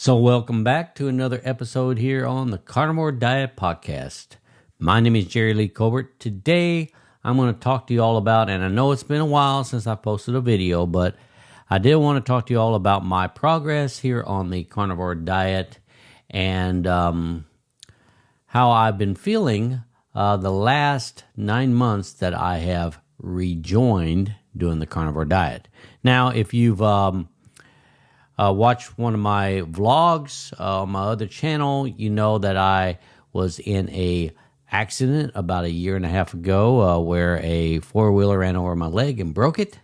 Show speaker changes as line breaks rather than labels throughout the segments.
So welcome back to another episode here on the Carnivore Diet Podcast. My name is Jerry Lee Colbert. Today, I'm going to talk to you all about, and I know it's been a while since I posted a video, but I did want to talk to you all about my progress here on the Carnivore Diet and how I've been feeling the last 9 months that I have rejoined doing the Carnivore Diet. Now, if you've watched one of my vlogs on my other channel, you know that I was in a accident about a year and a half ago where a four-wheeler ran over my leg and broke it.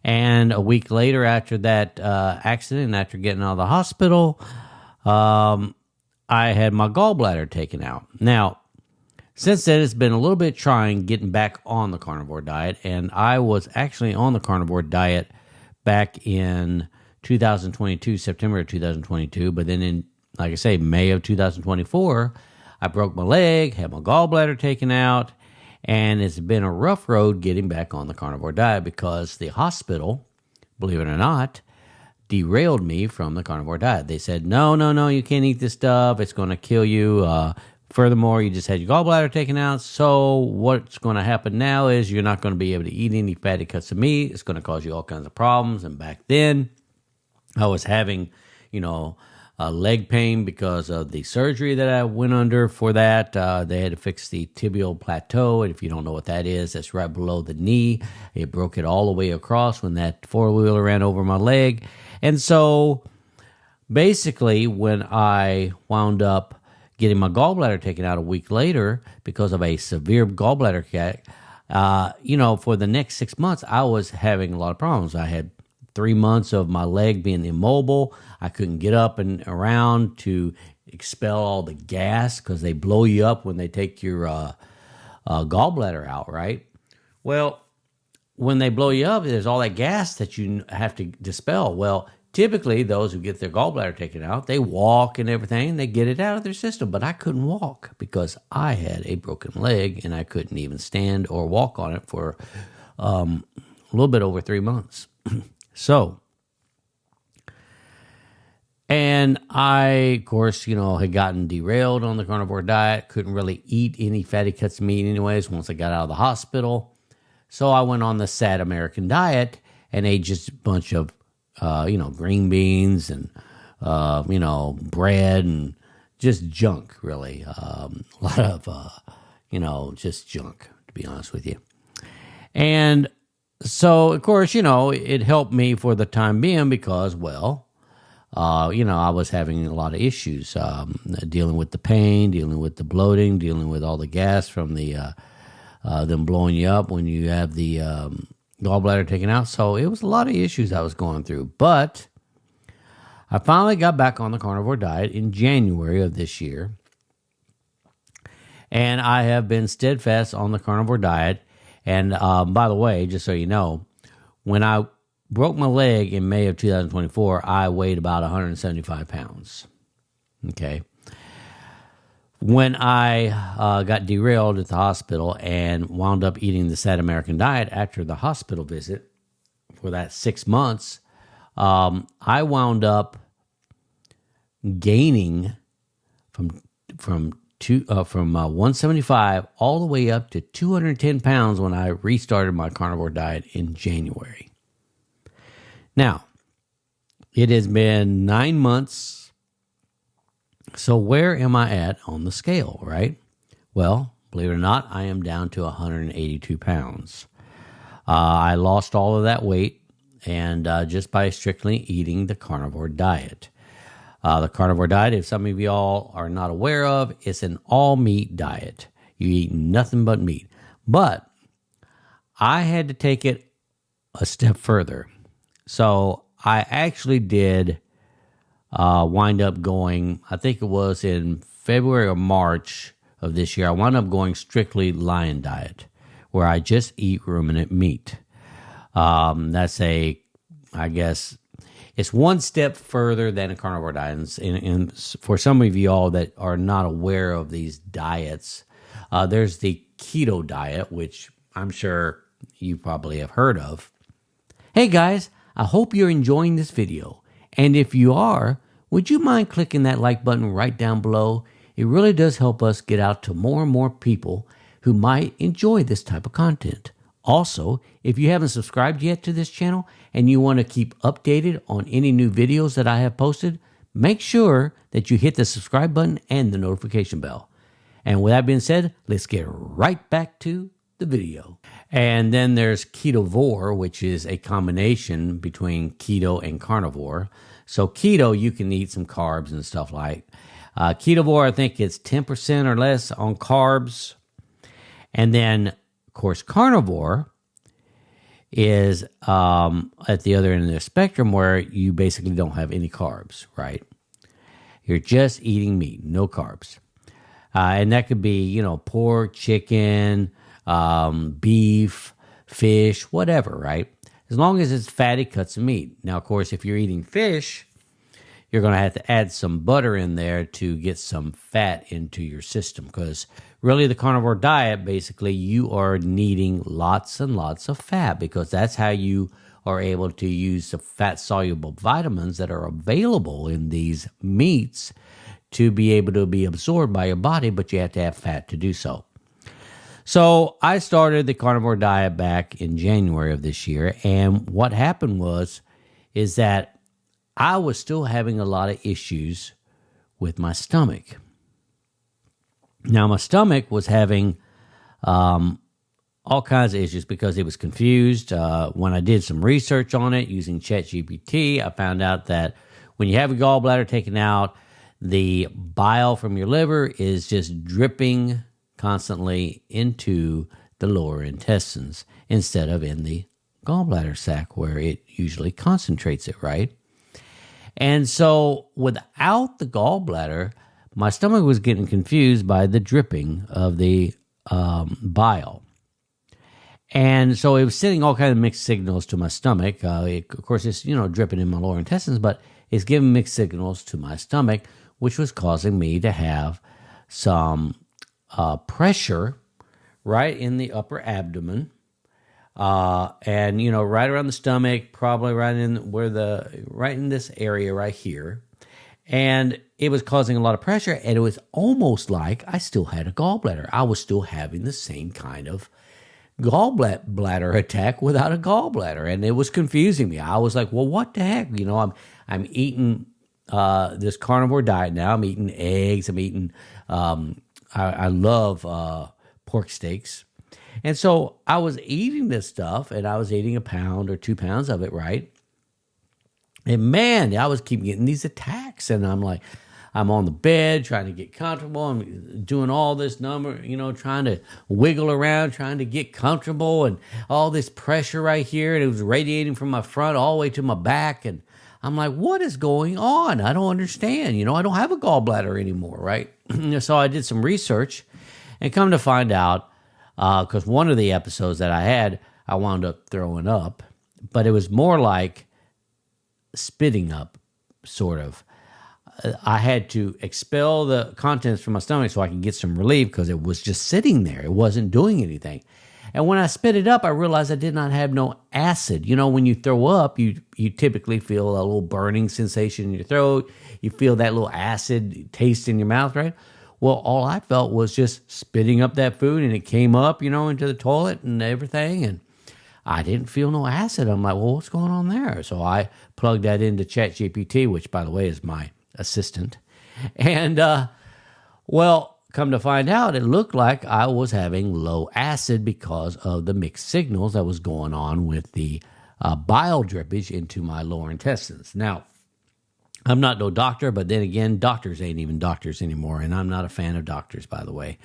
And a week later after that accident, after getting out of the hospital, I had my gallbladder taken out. Now, since then, it's been a little bit trying getting back on the carnivore diet, and I was actually on the carnivore diet back in 2022, September of 2022, but then in, like I say, May of 2024, I broke my leg, had my gallbladder taken out, and it's been a rough road getting back on the carnivore diet because the hospital, believe it or not, derailed me from the carnivore diet. They said, no, you can't eat this stuff. It's going to kill you. Furthermore, you just had your gallbladder taken out, so what's going to happen now is you're not going to be able to eat any fatty cuts of meat. It's going to cause you all kinds of problems. And back then, I was having, leg pain because of the surgery that I went under for that. They had to fix the tibial plateau, and if you don't know what that is, that's right below the knee. It broke it all the way across when that four-wheeler ran over my leg. And so, basically, when I wound up getting my gallbladder taken out a week later because of a severe gallbladder attack, for the next 6 months, I was having a lot of problems. I had 3 months of my leg being immobile. I couldn't get up and around to expel all the gas because they blow you up when they take your gallbladder out, right? Well, when they blow you up, there's all that gas that you have to dispel. Well, typically those who get their gallbladder taken out, they walk and everything, they get it out of their system. But I couldn't walk because I had a broken leg and I couldn't even stand or walk on it for a little bit over 3 months. So, and I, of course, had gotten derailed on the carnivore diet, couldn't really eat any fatty cuts of meat anyways once I got out of the hospital. So I went on the sad American diet and ate just a bunch of, green beans and, bread and just junk, really. A lot of, just junk, to be honest with you. And so, of course, it helped me for the time being because, I was having a lot of issues dealing with the pain, dealing with the bloating, dealing with all the gas from the them blowing you up when you have the gallbladder taken out. So it was a lot of issues I was going through. But I finally got back on the carnivore diet in January of this year. And I have been steadfast on the carnivore diet. And by the way, just so you know, when I broke my leg in May of 2024, I weighed about 175 pounds. Okay. When I got derailed at the hospital and wound up eating the sad American diet after the hospital visit for that 6 months, I wound up gaining from 175 all the way up to 210 pounds when I restarted my carnivore diet in January. Now, it has been 9 months. So where am I at on the scale, right? Well, believe it or not, I am down to 182 pounds. I lost all of that weight and just by strictly eating the carnivore diet. The carnivore diet, if some of y'all are not aware of, it's an all-meat diet. You eat nothing but meat. But I had to take it a step further. So I actually did wind up going, I think it was in February or March of this year, I wound up going strictly lion diet, where I just eat ruminant meat. That's it's one step further than a carnivore diet. And for some of you all that are not aware of these diets, there's the keto diet, which I'm sure you probably have heard of. Hey guys, I hope you're enjoying this video. And if you are, would you mind clicking that like button right down below? It really does help us get out to more and more people who might enjoy this type of content. Also, if you haven't subscribed yet to this channel and you want to keep updated on any new videos that I have posted, make sure that you hit the subscribe button and the notification bell. And with that being said, let's get right back to the video. And then there's Ketovore, which is a combination between keto and carnivore. So keto, you can eat some carbs and stuff like. Ketovore, I think it's 10% or less on carbs. And then, of course, carnivore is at the other end of the spectrum where you basically don't have any carbs, right? You're just eating meat, no carbs. And that could be, pork, chicken, beef, fish, whatever, right? As long as it's fatty cuts of meat. Now, of course, if you're eating fish, you're going to have to add some butter in there to get some fat into your system, because really the carnivore diet, basically, you are needing lots and lots of fat, because that's how you are able to use the fat-soluble vitamins that are available in these meats to be able to be absorbed by your body, but you have to have fat to do so. So I started the carnivore diet back in January of this year, and what happened is that I was still having a lot of issues with my stomach. Now, my stomach was having all kinds of issues because it was confused. When I did some research on it using ChatGPT, I found out that when you have a gallbladder taken out, the bile from your liver is just dripping constantly into the lower intestines instead of in the gallbladder sac where it usually concentrates it, right? And so without the gallbladder, my stomach was getting confused by the dripping of the bile. And so it was sending all kinds of mixed signals to my stomach. Of course, it's, dripping in my lower intestines, but it's giving mixed signals to my stomach, which was causing me to have some pressure right in the upper abdomen. And, right around the stomach, probably right in this area right here. And it was causing a lot of pressure, and it was almost like I still had a gallbladder. I was still having the same kind of gallbladder attack without a gallbladder, and it was confusing me. I was like, well, what the heck? I'm eating this carnivore diet now. I'm eating eggs. I'm eating, I love pork steaks. And so I was eating this stuff, and I was eating 1 pound or 2 pounds of it, right? And man, I was keep getting these attacks, and I'm like, I'm on the bed trying to get comfortable. I'm doing all this number, trying to wiggle around, trying to get comfortable, and all this pressure right here, and it was radiating from my front all the way to my back, and I'm like, what is going on? I don't understand. I don't have a gallbladder anymore, right? So I did some research, and come to find out, because one of the episodes that I had, I wound up throwing up, but it was more like spitting up, sort of. I had to expel the contents from my stomach so I could get some relief because it was just sitting there. It wasn't doing anything. And when I spit it up, I realized I did not have no acid. When you throw up, you typically feel a little burning sensation in your throat. You feel that little acid taste in your mouth, right? Well, all I felt was just spitting up that food, and it came up, into the toilet and everything, and I didn't feel no acid. I'm like, well, what's going on there? So I plugged that into ChatGPT, which, by the way, is my assistant. And, come to find out, it looked like I was having low acid because of the mixed signals that was going on with the bile drippage into my lower intestines. Now, I'm not no doctor, but then again, doctors ain't even doctors anymore, and I'm not a fan of doctors, by the way.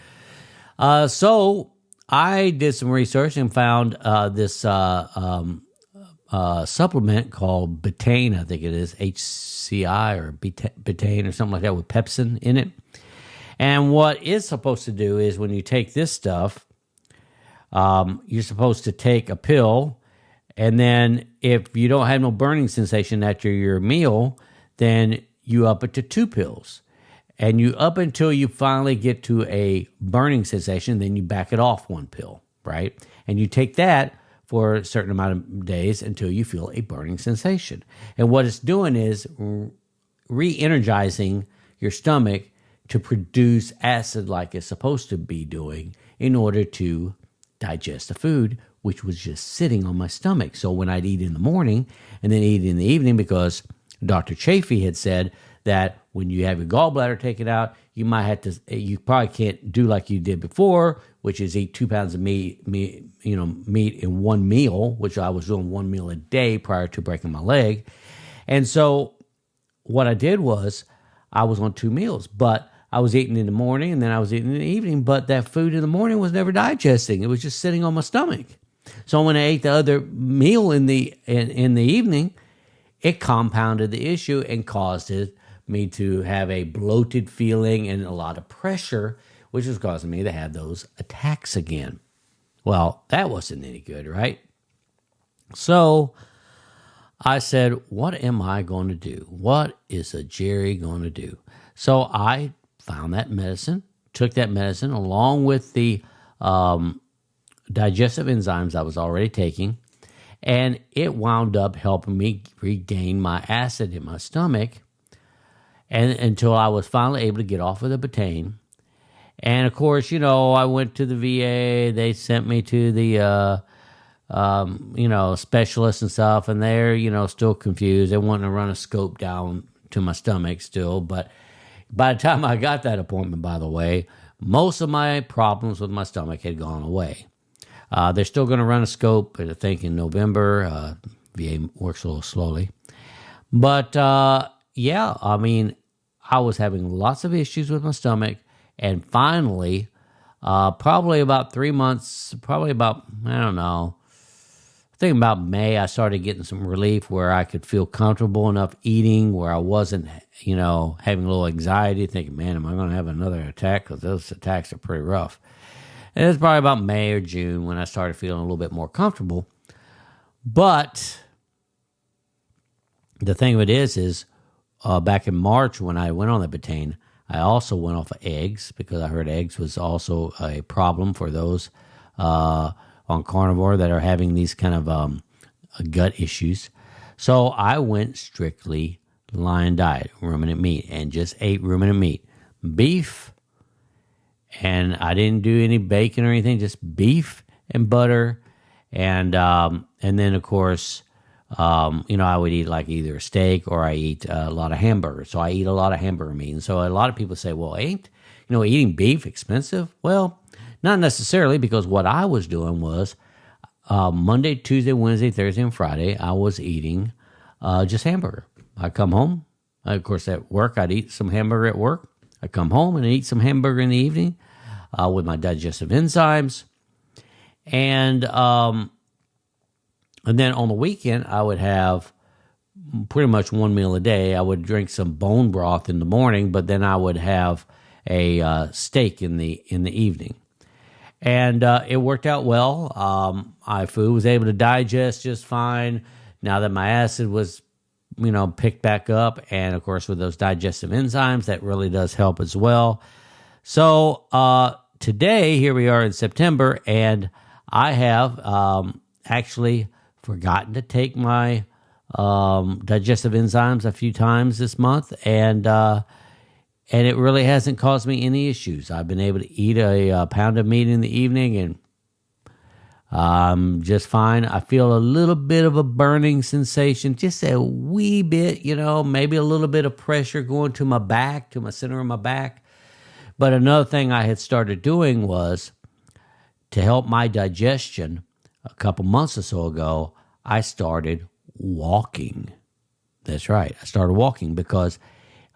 So I did some research and found this supplement called betaine, I think it is, HCI or betaine or something like that, with pepsin in it. And what it's supposed to do is when you take this stuff, you're supposed to take a pill, and then if you don't have no burning sensation after your meal, then you up it to 2 pills. And you up until you finally get to a burning sensation, then you back it off 1 pill, right? And you take that for a certain amount of days until you feel a burning sensation. And what it's doing is re-energizing your stomach to produce acid like it's supposed to be doing in order to digest the food, which was just sitting on my stomach. So when I'd eat in the morning and then eat in the evening, because Dr. Chafee had said that when you have your gallbladder taken out, you probably can't do like you did before, which is eat 2 pounds of meat in one meal, which I was doing 1 meal a day prior to breaking my leg. And so what I did was I was on 2 meals, but I was eating in the morning and then I was eating in the evening, but that food in the morning was never digesting. It was just sitting on my stomach. So when I ate the other meal in the evening, it compounded the issue and caused me to have a bloated feeling and a lot of pressure, which was causing me to have those attacks again. Well, that wasn't any good, right? So I said, what am I going to do? What is a Jerry going to do? So I found that medicine, took that medicine along with the digestive enzymes I was already taking, and it wound up helping me regain my acid in my stomach, and until I was finally able to get off of the betaine. And of course, I went to the VA. They sent me to the specialists and stuff, and they're still confused. They wanted to run a scope down to my stomach still, but by the time I got that appointment, by the way, most of my problems with my stomach had gone away. They're still going to run a scope, I think, in November. VA works a little slowly. But, I was having lots of issues with my stomach. And finally, probably about 3 months, I think about May, I started getting some relief where I could feel comfortable enough eating, where I wasn't, having a little anxiety, thinking, man, am I going to have another attack? Because those attacks are pretty rough. And it's probably about May or June when I started feeling a little bit more comfortable. But the thing of it is back in March when I went on the betaine, I also went off of eggs because I heard eggs was also a problem for those on carnivore that are having these kind of gut issues. So I went strictly lion diet, ruminant meat, and just ate ruminant meat. Beef, and I didn't do any bacon or anything, just beef and butter. And then, of course, I would eat like either a steak or I eat a lot of hamburgers. So I eat a lot of hamburger meat. And so a lot of people say, well, ain't, eating beef expensive? Well, not necessarily, because what I was doing was Monday, Tuesday, Wednesday, Thursday, and Friday, I was eating just hamburger. I'd come home. Of course, at work, I'd eat some hamburger at work. I'd come home and eat some hamburger in the evening with my digestive enzymes. And then on the weekend, I would have pretty much 1 meal a day. I would drink some bone broth in the morning, but then I would have a steak in the evening. And it worked out well. My food was able to digest just fine now that my acid was, picked back up. And, of course, with those digestive enzymes, that really does help as well. So today, here we are in September, and I have actually forgotten to take my digestive enzymes a few times this month, and it really hasn't caused me any issues. I've been able to eat a pound of meat in the evening, and just fine. I feel a little bit of a burning sensation, just a wee bit, maybe a little bit of pressure going to my back, to my center of my back. But another thing I had started doing was to help my digestion. A couple months or so ago, I started walking. That's right. I started walking because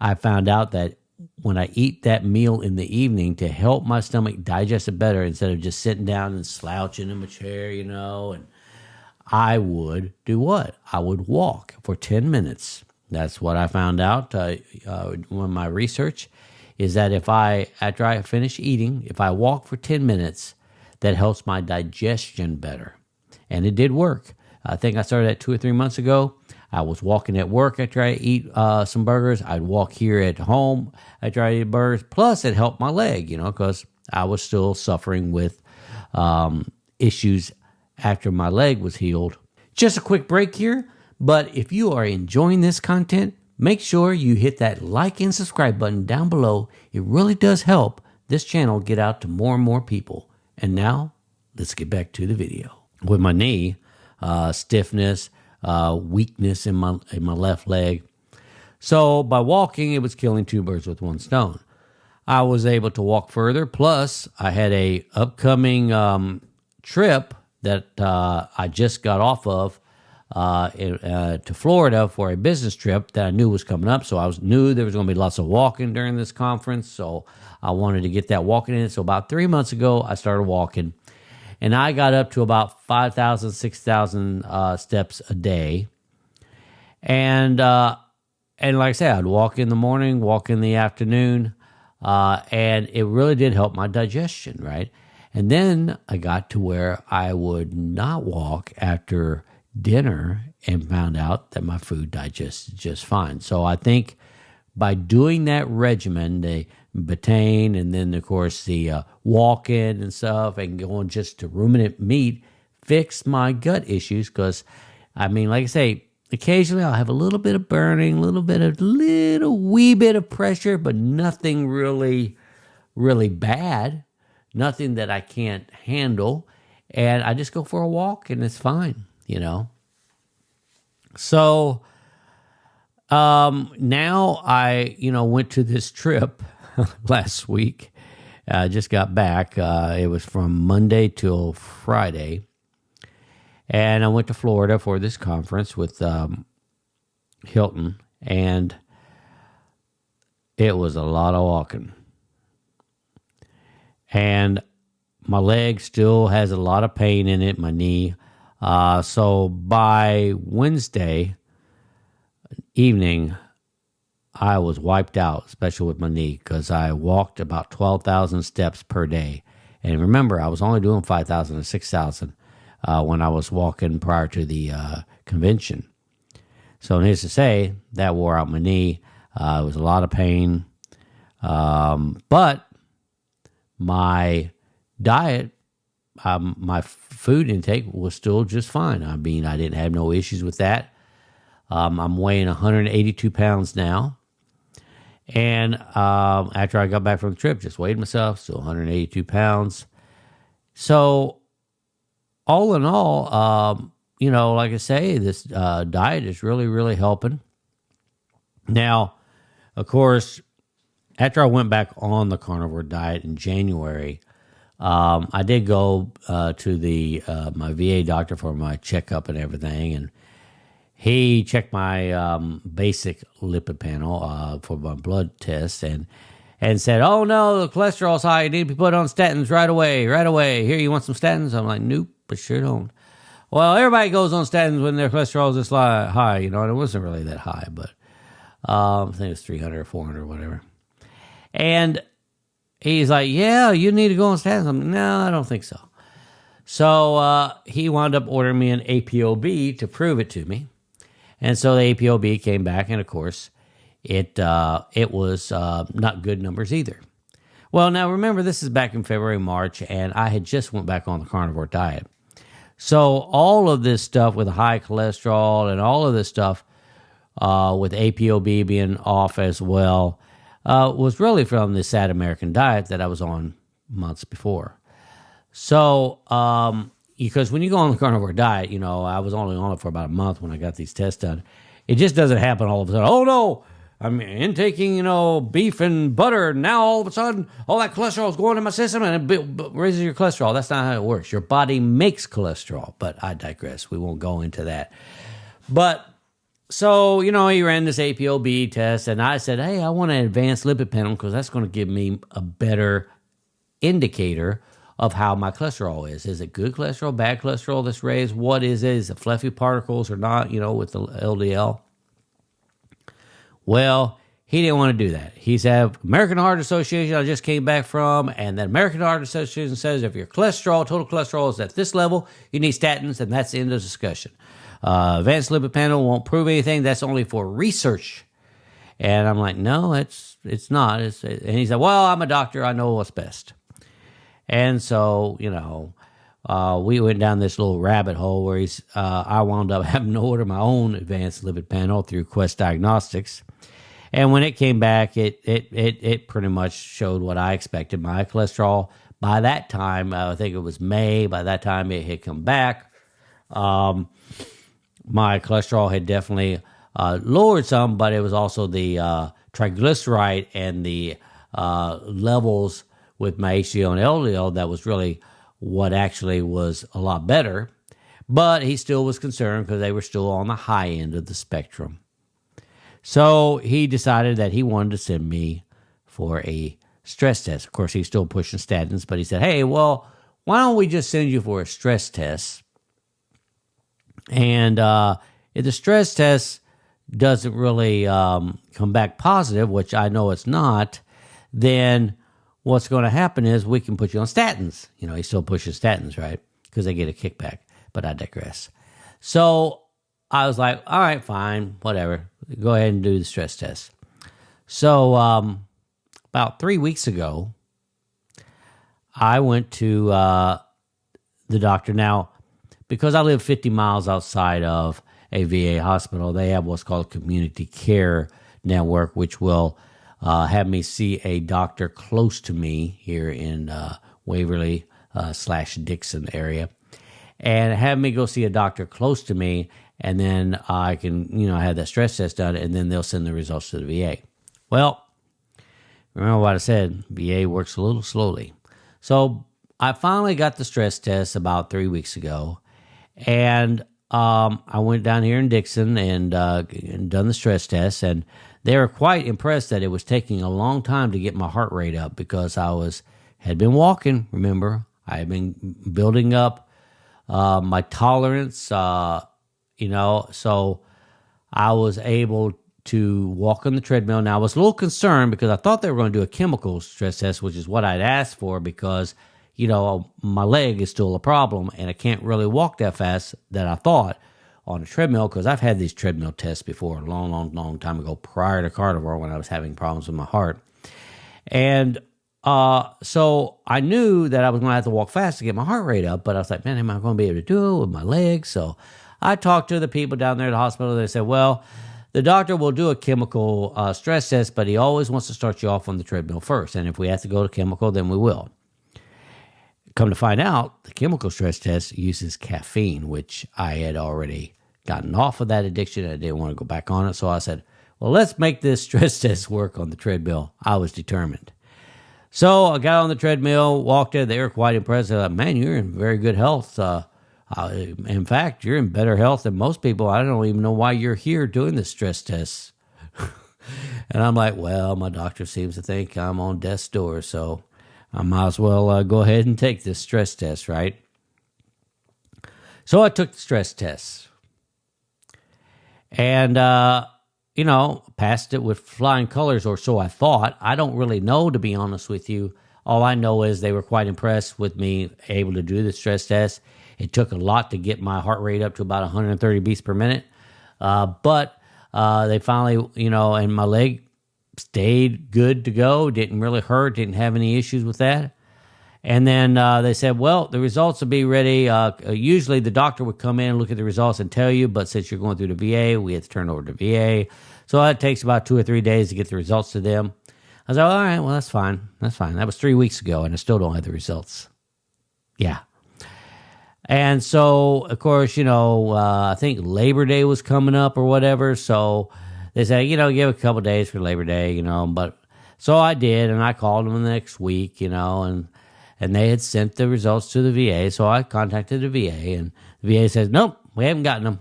I found out that when I eat that meal in the evening, to help my stomach digest it better, instead of just sitting down and slouching in my chair, and I would do what? I would walk for 10 minutes. That's what I found out when my research is that after I finish eating, if I walk for 10 minutes, that helps my digestion better. And it did work. I think I started that 2 or 3 months ago. I was walking at work after I eat some burgers. I'd walk here at home after I eat burgers. Plus, it helped my leg, because I was still suffering with issues after my leg was healed. Just a quick break here. But if you are enjoying this content, make sure you hit that like and subscribe button down below. It really does help this channel get out to more and more people. And now, let's get back to the video. With my knee, stiffness, weakness in my left leg. So by walking, it was killing two birds with one stone. I was able to walk further. Plus, I had a upcoming trip that I just got off of to Florida for a business trip that I knew was coming up. So I knew there was going to be lots of walking during this conference. So I wanted to get that walking in. So about 3 months ago, I started walking. And I got up to about 5,000, 6,000 steps a day. And like I said, I'd walk in the morning, walk in the afternoon. And it really did help my digestion, right? And then I got to where I would not walk after dinner and found out that my food digested just fine. So I think by doing that regimen, the betaine and then, of course, the walk-in and stuff and going just to ruminant meat fixed my gut issues because, I mean, like I say, occasionally I'll have a little bit of burning, little wee bit of pressure, but nothing really, really bad, nothing that I can't handle. And I just go for a walk and it's fine, you know. So now I, went to this trip last week. I just got back. It was from Monday till Friday. And I went to Florida for this conference with Hilton. And it was a lot of walking. And my leg still has a lot of pain in it, my knee. So by Wednesday evening, I was wiped out, especially with my knee, because I walked about 12,000 steps per day. And remember, I was only doing 5,000 to 6,000 when I was walking prior to the convention. So needless to say, that wore out my knee. It was a lot of pain. But my diet, my food intake was still just fine. I mean, I didn't have no issues with that. I'm weighing 182 pounds now. And after I got back from the trip, just weighed myself, still 182 pounds. So all in all, like I say, this diet is really, really helping. Now, of course, after I went back on the carnivore diet in January, I did go to the my VA doctor for my checkup and everything, and he checked my basic lipid panel for my blood test and said, "Oh no, the cholesterol's high. You need to be put on statins right away. Here, you want some statins?" I'm like, "Nope, I sure don't." Well, everybody goes on statins when their cholesterol is this high, and it wasn't really that high, but I think it was 300 or 400 or whatever. And he's like, "Yeah, you need to go on statins." I'm like, "No, I don't think so." So he wound up ordering me an APOB to prove it to me. And so the APOB came back, and of course, it was not good numbers either. Well, now remember, this is back in February, March, and I had just went back on the carnivore diet. So all of this stuff with high cholesterol and all of this stuff with APOB being off as well was really from the sad American diet that I was on months before. So, because when you go on the carnivore diet, I was only on it for about a month when I got these tests done. It just doesn't happen all of a sudden. Oh no, I'm intaking, beef and butter. Now all of a sudden, all that cholesterol is going in my system and it raises your cholesterol. That's not how it works. Your body makes cholesterol, but I digress. We won't go into that. But so, he ran this APOB test, and I said, "Hey, I want an advanced lipid panel because that's going to give me a better indicator of how my cholesterol is. Is it good cholesterol, bad cholesterol that's raised? What is it? Is it fluffy particles or not, with the LDL?" Well, he didn't want to do that. He said, American Heart Association, I just came back from, and the American Heart Association says if your cholesterol, total cholesterol is at this level, you need statins, and that's the end of the discussion. Advanced lipid panel won't prove anything. That's only for research. And I'm like, no, it's not. And he said, well, I'm a doctor. I know what's best. And so, we went down this little rabbit hole where I wound up having to order my own advanced lipid panel through Quest Diagnostics. And when it came back, it pretty much showed what I expected. My cholesterol, by that time, I think it was May, by that time it had come back. My cholesterol had definitely lowered some, but it was also the triglyceride and the levels with my HDL and LDL that was really what actually was a lot better. But he still was concerned because they were still on the high end of the spectrum. So he decided that he wanted to send me for a stress test. Of course, he's still pushing statins, but he said, hey, well, why don't we just send you for a stress test? And if the stress test doesn't really come back positive, which I know it's not, then what's going to happen is we can put you on statins. You know, he still pushes statins, right? Because they get a kickback, but I digress. So I was like, all right, fine, whatever. Go ahead and do the stress test. So about 3 weeks ago, I went to the doctor. Now, because I live 50 miles outside of a VA hospital, they have what's called a community care network, which will have me see a doctor close to me here in Waverly / Dixon area, and have me go see a doctor close to me, and then I can, have that stress test done, and then they'll send the results to the VA. Well, remember what I said, VA works a little slowly. So I finally got the stress test about 3 weeks ago, and I went down here in Dixon and done the stress test, and they were quite impressed that it was taking a long time to get my heart rate up because I had been walking, remember. I had been building up my tolerance, so I was able to walk on the treadmill. Now, I was a little concerned because I thought they were going to do a chemical stress test, which is what I'd asked for because, my leg is still a problem and I can't really walk that fast that I thought on a treadmill because I've had these treadmill tests before a long, long, long time ago prior to Carnivore when I was having problems with my heart. And so I knew that I was going to have to walk fast to get my heart rate up, but I was like, man, am I going to be able to do it with my legs? So I talked to the people down there at the hospital. They said, well, the doctor will do a chemical stress test, but he always wants to start you off on the treadmill first. And if we have to go to chemical, then we will. Come to find out, the chemical stress test uses caffeine, which I had already gotten off of that addiction. I didn't want to go back on it. So I said, well, let's make this stress test work on the treadmill. I was determined. So I got on the treadmill, walked in. They were quite impressed. They're like, man, you're in very good health. In fact, you're in better health than most people. I don't even know why you're here doing this stress test. And I'm like, well, my doctor seems to think I'm on death's door, so I might as well go ahead and take this stress test, right? So I took the stress test. And, passed it with flying colors, or so I thought. I don't really know, to be honest with you. All I know is they were quite impressed with me able to do the stress test. It took a lot to get my heart rate up to about 130 beats per minute. But they finally, and my leg stayed good to go. Didn't really hurt. Didn't have any issues with that. And then they said, well, the results will be ready. Usually the doctor would come in and look at the results and tell you, but since you're going through the VA, we have to turn over to VA. So it takes about 2 or 3 days to get the results to them. I was like, all right, well, that's fine. That's fine. That was 3 weeks ago, and I still don't have the results. Yeah. And so, of course, I think Labor Day was coming up or whatever. So they said, give a couple days for Labor Day, But so I did, and I called them the next week, and they had sent the results to the VA. So I contacted the VA, and the VA says, nope, we haven't gotten them.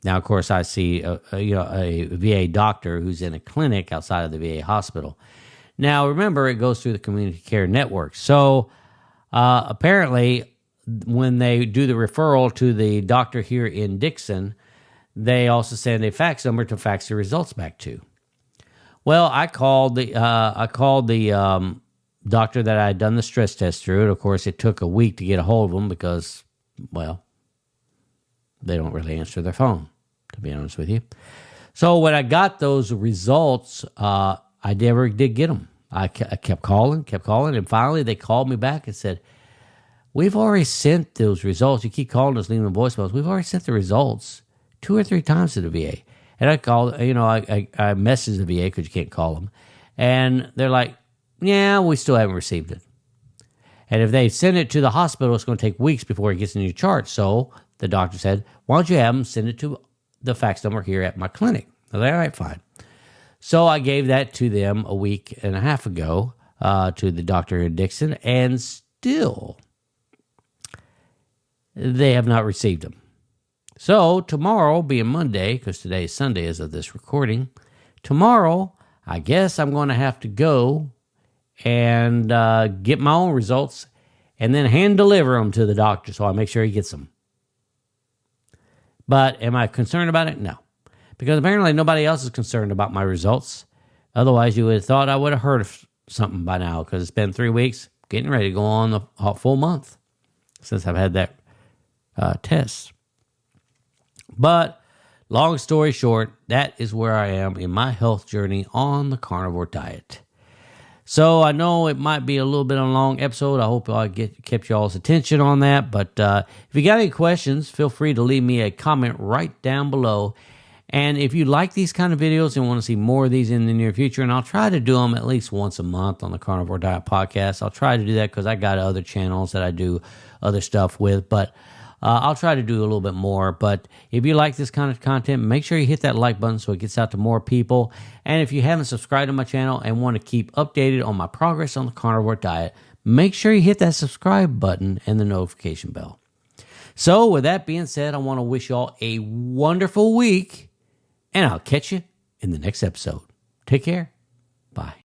Now, of course, I see a VA doctor who's in a clinic outside of the VA hospital. Now, remember, it goes through the community care network. So apparently, when they do the referral to the doctor here in Dixon, they also send a fax number to fax the results back to. Well, I called the doctor that I had done the stress test through. And of course, it took a week to get a hold of them because, well, they don't really answer their phone, to be honest with you. So when I got those results, I never did get them. I kept calling, and finally they called me back and said, we've already sent those results. You keep calling us, leaving the voicemails. We've already sent the results 2 or 3 times to the VA. And I called, I messaged the VA because you can't call them. And they're like, yeah, we still haven't received it. And if they send it to the hospital, it's going to take weeks before it gets in your chart. So the doctor said, why don't you have them send it to the fax number here at my clinic? I was like, all right, fine. So I gave that to them a week and a half ago to the doctor in Dixon, and still they have not received them. So tomorrow, being Monday, because today is Sunday as of this recording, tomorrow I guess I'm going to have to go and get my own results and then hand deliver them to the doctor so I make sure he gets them. But am I concerned about it? No. Because apparently nobody else is concerned about my results. Otherwise, you would have thought I would have heard of something by now, because it's been 3 weeks, getting ready to go on the full month since I've had that test. But long story short, that is where I am in my health journey on the carnivore diet. So I know it might be a little bit of a long episode. I hope I kept y'all's attention on that. But if you got any questions, feel free to leave me a comment right down below. And if you like these kind of videos and want to see more of these in the near future, and I'll try to do them at least once a month on the Carnivore Diet Podcast. I'll try to do that because I got other channels that I do other stuff with. But I'll try to do a little bit more. But if you like this kind of content, make sure you hit that like button so it gets out to more people. And if you haven't subscribed to my channel and want to keep updated on my progress on the carnivore diet, make sure you hit that subscribe button and the notification bell. So with that being said, I want to wish y'all a wonderful week, and I'll catch you in the next episode. Take care. Bye.